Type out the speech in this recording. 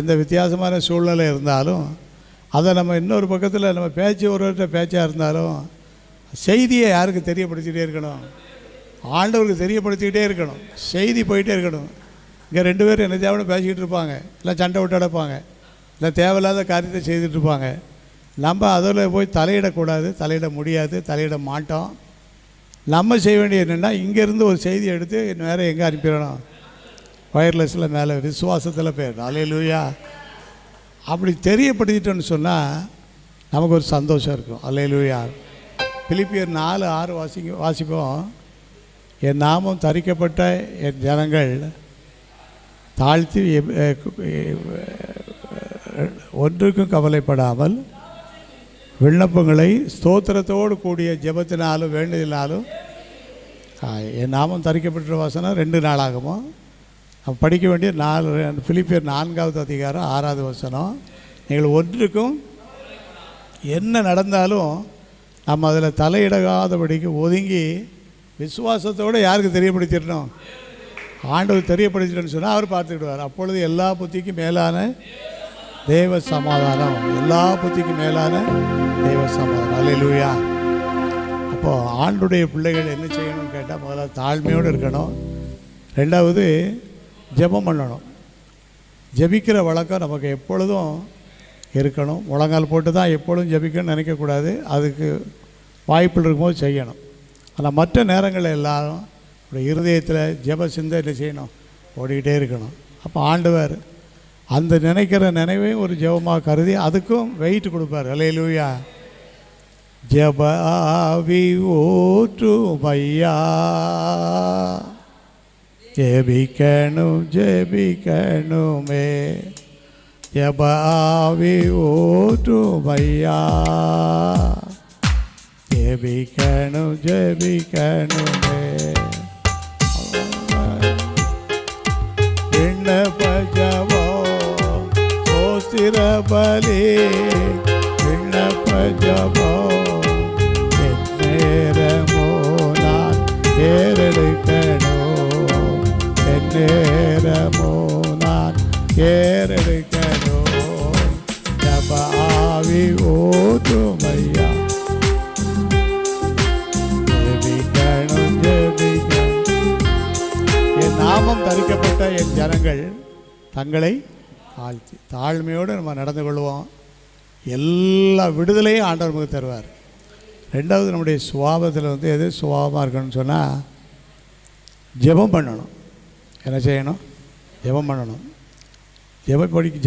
எந்த வித்தியாசமான சூழ்நிலை இருந்தாலும் அதை நம்ம இன்னொரு பக்கத்தில் நம்ம பேச்சு ஒருவர்கிட்ட பேச்சாக இருந்தாலும் செய்தியை யாருக்கு தெரியப்படுத்திக்கிட்டே இருக்கணும்? ஆண்டவருக்கு தெரியப்படுத்திக்கிட்டே இருக்கணும். செய்தி போயிட்டே இருக்கணும். இங்கே 2 பேரும் என்ன தேவைன்னு பேசிக்கிட்டு இருப்பாங்க, இல்லை சண்டை விட்டு அடைப்பாங்க, இல்லை தேவையில்லாத காரியத்தை செய்துட்டு இருப்பாங்க. நம்ம அதில் போய் தலையிடக்கூடாது, தலையிட முடியாது, தலையிட மாட்டோம். நம்ம செய்ய வேண்டியது என்னென்னா, இங்கேருந்து ஒரு செய்தியை எடுத்து வேறு எங்கே அனுப்பிடணும்? வயர்லெஸில் மேலே விசுவாசத்தில் போயிடணும். அல்லேலூயா. அப்படி தெரியப்படுத்திட்டோன்னு சொன்னால் நமக்கு ஒரு சந்தோஷம் இருக்கும். அல்லேலூயா. பிலிப்பியர் 4:6 வாசிப்போம். என் நாமம் தரிக்கப்பட்ட என் ஜனங்கள் தாழ்த்தி ஒன்றுக்கும் கவலைப்படாமல் விண்ணப்பங்களை ஸ்தோத்திரத்தோடு கூடிய ஜெபத்தினாலும் வேண்டுதலினாலும் என் நாமம் தரிக்கப்பட்ட வசனம் 2 நாளாகுமோ நம்ம படிக்க வேண்டிய 4 பிலிப்பியர் 4வது அதிகாரம் 6வது வசனம். நீங்கள் ஒன்றுக்கும் என்ன நடந்தாலும் நம்ம அதில் தலையிடாதபடிக்கு ஒதுங்கி விசுவாசத்தோடு யாருக்கு தெரியப்படுத்திடணும்? ஆண்டவர் தெரியப்படுத்திட்டோன்னு சொன்னால் அவர் பார்த்துக்கிடுவார். அப்பொழுது எல்லா புத்திக்கும் மேலான தேவ சமாதானம், எல்லா புத்திக்கும் மேலான தேவ சமாதானம். அல்லேலூயா. அப்போது ஆண்டுடைய பிள்ளைகள் என்ன செய்யணும்னு கேட்டால், முதல்ல தாழ்மையோடு இருக்கணும். 2வது ஜெபம் பண்ணணும். ஜெபிக்கிற வழக்கம் நமக்கு எப்பொழுதும் இருக்கணும். முழங்கால் போட்டு தான் எப்பொழுதும் ஜெபிக்கணும்னு நினைக்கக்கூடாது. அதுக்கு வாய்ப்பு இருக்கும்போது செய்யணும். ஆனால் மற்ற நேரங்களில் எல்லாரும் இருதயத்தில் ஜெப சிந்தை செய்யணும், ஓடிக்கிட்டே இருக்கணும். அப்போ ஆண்டவர் அந்த நினைக்கிற நினைவையும் ஒரு ஜெபமாக கருதி அதுக்கும் வெயிட் கொடுப்பார். அல்லேலூயா. ஜெப ஆவி ஊற்றுமையா, ஜெபிக்கணும் ஜெபிக்கணுமே, ஜெப ஆவி ஊற்றுமையா, ஜெபிக்கணும் ஜெபிக்கணுமே. விண்ணப்ப ஜெபம் ஸ்தோத்திர பலி, விண்ணப்ப ஜெபம் எந்நேரமோ நான் ஏறெடுக்கணும், எந்நேரமோ நான் ஏறெடுக்கணும். ஜெப ஆவி ஊற்றுமையா, நாமம் தரிக்கப்பட்ட என் ஜனங்கள் தங்களை தாழ்த்தி தாழ்மையோடு நம்ம நடந்து கொள்வோம். எல்லா விடுதலையும் ஆண்டவர் நமக்கு தருவார். 2வது நம்முடைய சுபாவத்தில் எது சுபாவமாக இருக்கணும்னு சொன்னால் ஜெபம் பண்ணணும். என்ன செய்யணும்? ஜெபம் பண்ணணும். ஜெபம் படிக்க